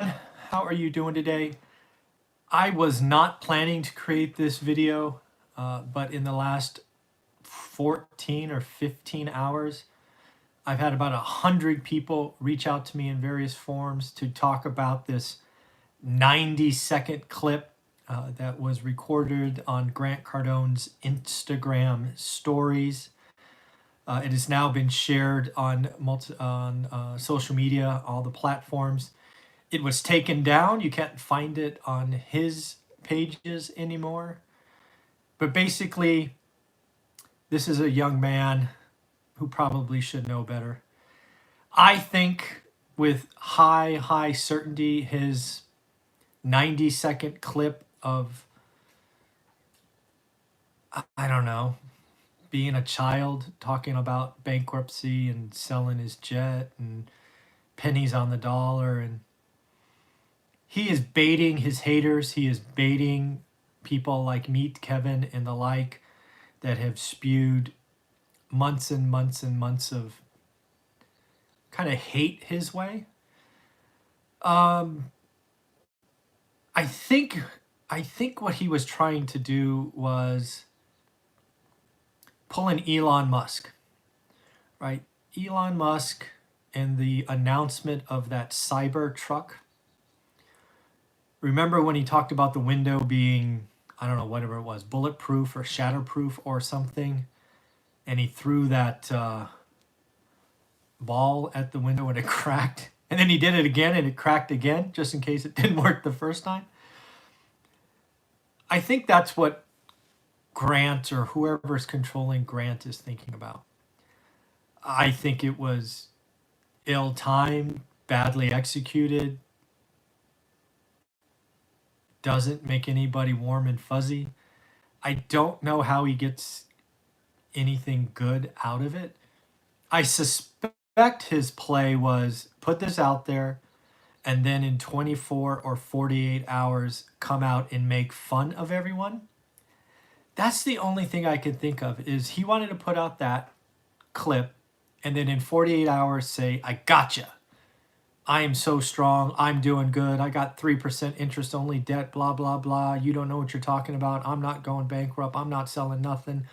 How are you doing today? I was not planning to create this video, but in the last 14 or 15 hours, I've had about 100 people reach out to me in various forms to talk about this 90-second clip that was recorded on Grant Cardone's Instagram stories. It has now been shared on social media, all the platforms. It was taken down. You can't find it on his pages anymore. But basically, this is a young man who probably should know better. I think with high certainty, his 90-second clip of, I don't know, being a child talking about bankruptcy and selling his jet and pennies on the dollar, and he is baiting his haters. He is baiting people like Meet Kevin and the like that have spewed months and months and months of kind of hate his way. I think what he was trying to do was pull an Elon Musk, right? Elon Musk and the announcement of that cyber truck. Remember when he talked about the window being, I don't know, whatever it was, bulletproof or shatterproof or something, and he threw that ball at the window and it cracked, and then he did it again and it cracked again, just in case it didn't work the first time. I think that's what Grant or whoever's controlling Grant is thinking about. I think it was ill-timed, badly executed, doesn't make anybody warm and fuzzy. I don't know how he gets anything good out of it. I suspect his play was put this out there and then in 24 or 48 hours come out and make fun of everyone. That's the only thing I could think of, is he wanted to put out that clip and then in 48 hours say, I gotcha. I am so strong. I'm doing good. I got 3% interest only debt, blah, blah, blah. You don't know what you're talking about. I'm not going bankrupt. I'm not selling nothing.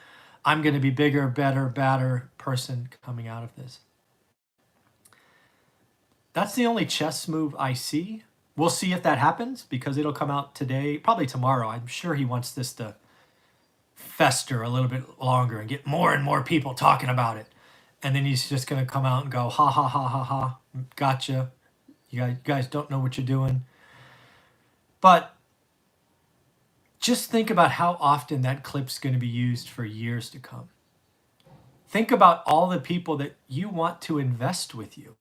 I'm going to be bigger, better, badder person coming out of this. That's the only chess move I see. We'll see if that happens because it'll come out today, probably tomorrow. I'm sure he wants this to fester a little bit longer and get more and more people talking about it. And then he's just going to come out and go, ha, ha, ha, ha, ha, gotcha. You guys don't know what you're doing. But just think about how often that clip's going to be used for years to come. Think about all the people that you want to invest with you.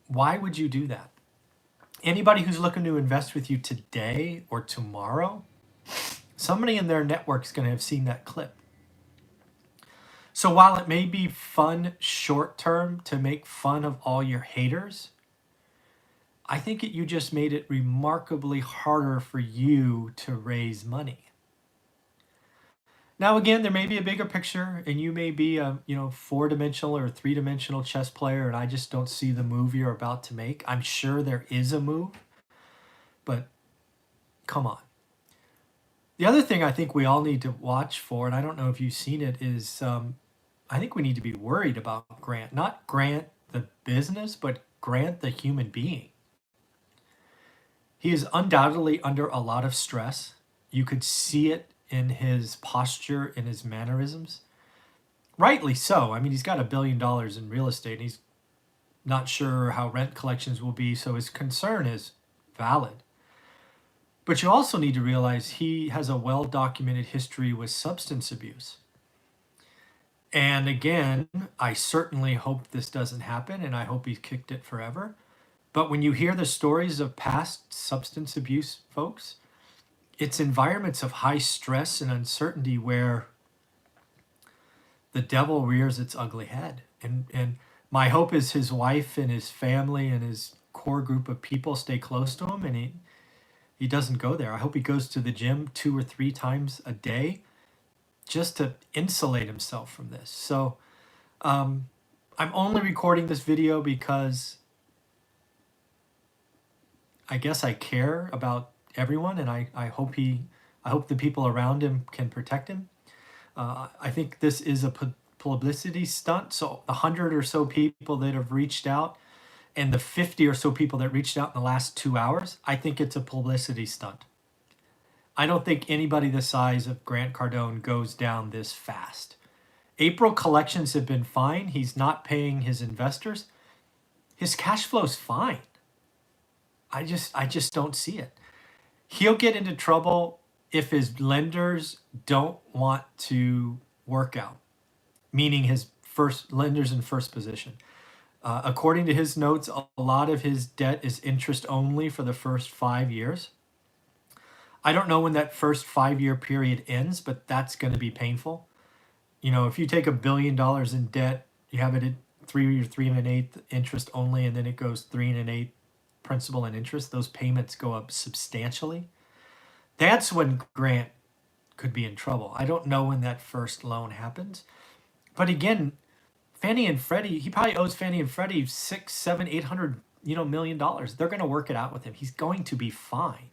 Why would you do that? Anybody who's looking to invest with you today or tomorrow, somebody in their network is going to have seen that clip. So while it may be fun short term to make fun of all your haters, I think you just made it remarkably harder for you to raise money. Now, again, there may be a bigger picture, and you may be a 4-dimensional or 3-dimensional chess player, and I just don't see the move you're about to make. I'm sure there is a move, but come on. The other thing I think we all need to watch for, and I don't know if you've seen it, is I think we need to be worried about Grant. Not Grant the business, but Grant the human being. He is undoubtedly under a lot of stress. You could see it in his posture, in his mannerisms. Rightly so. I mean, he's got $1 billion in real estate, and he's not sure how rent collections will be, so his concern is valid. But you also need to realize he has a well-documented history with substance abuse. And again, I certainly hope this doesn't happen, and I hope he's kicked it forever. But when you hear the stories of past substance abuse folks, it's environments of high stress and uncertainty where the devil rears its ugly head. And my hope is his wife and his family and his core group of people stay close to him, and he doesn't go there. I hope he goes to the gym 2 or 3 times a day just to insulate himself from this. So I'm only recording this video because I guess I care about everyone, and I hope the people around him can protect him. I think this is a publicity stunt. So the 100 or so people that have reached out, and the 50 or so people that reached out in the last 2 hours, I think it's a publicity stunt. I don't think anybody the size of Grant Cardone goes down this fast. April collections have been fine. He's not paying his investors. His cash flow's fine. I just don't see it. He'll get into trouble if his lenders don't want to work out, meaning his first lenders in first position. According to his notes, a lot of his debt is interest only for the first 5 years. I don't know when that first 5 year period ends, but that's going to be painful. You know, if you take $1 billion in debt, you have it at 3 or 3 1/8 interest only, and then it goes 3 1/8 principal and interest. Those payments go up substantially. That's when Grant could be in trouble. I don't know when that first loan happens, but again, Fannie and Freddie, he probably owes Fannie and Freddie 6, 7, 800, million dollars. They're going to work it out with him. He's going to be fine.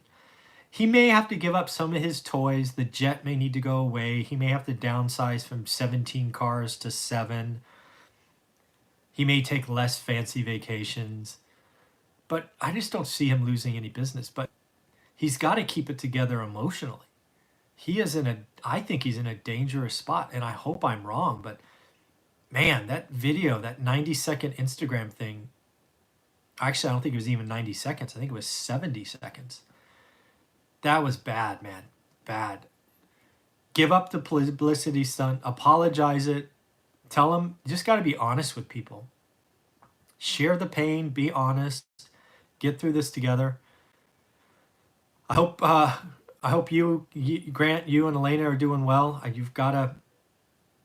He may have to give up some of his toys. The jet may need to go away. He may have to downsize from 17 cars to 7. He may take less fancy vacations. But I just don't see him losing any business. But he's got to keep it together emotionally. I think he's in a dangerous spot, and I hope I'm wrong, but man, that video, that 90-second Instagram thing, actually, I don't think it was even 90 seconds. I think it was 70 seconds. That was bad, man. Bad. Give up the publicity stunt. Apologize it. Tell them, you just got to be honest with people. Share the pain. Be honest. Get through this together. I hope you, Grant, you and Elena are doing well. You've got to.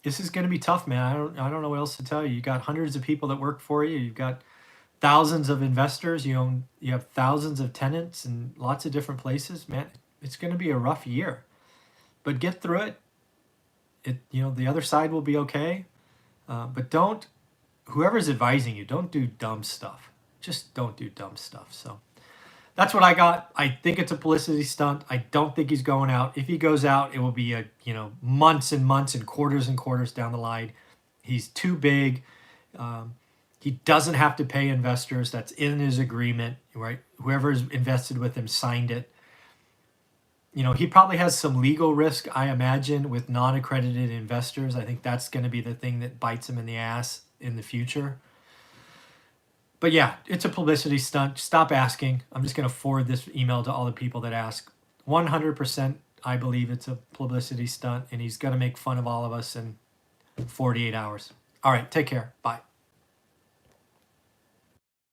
This is going to be tough, man. I don't know what else to tell you. You got hundreds of people that work for you. You've got thousands of investors. You have thousands of tenants in lots of different places, man. It's going to be a rough year, but get through it. The other side will be okay. But whoever's advising you, don't do dumb stuff. Just don't do dumb stuff. So that's what I got. I think it's a publicity stunt. I don't think he's going out. If he goes out, it will be months and months and quarters down the line. He's too big. He doesn't have to pay investors. That's in his agreement, right? Whoever's invested with him signed it. He probably has some legal risk, I imagine, with non-accredited investors. I think that's going to be the thing that bites him in the ass in the future. But yeah, it's a publicity stunt. Stop asking. I'm just going to forward this email to all the people that ask. 100%, I believe it's a publicity stunt, and he's going to make fun of all of us in 48 hours. All right, take care. Bye.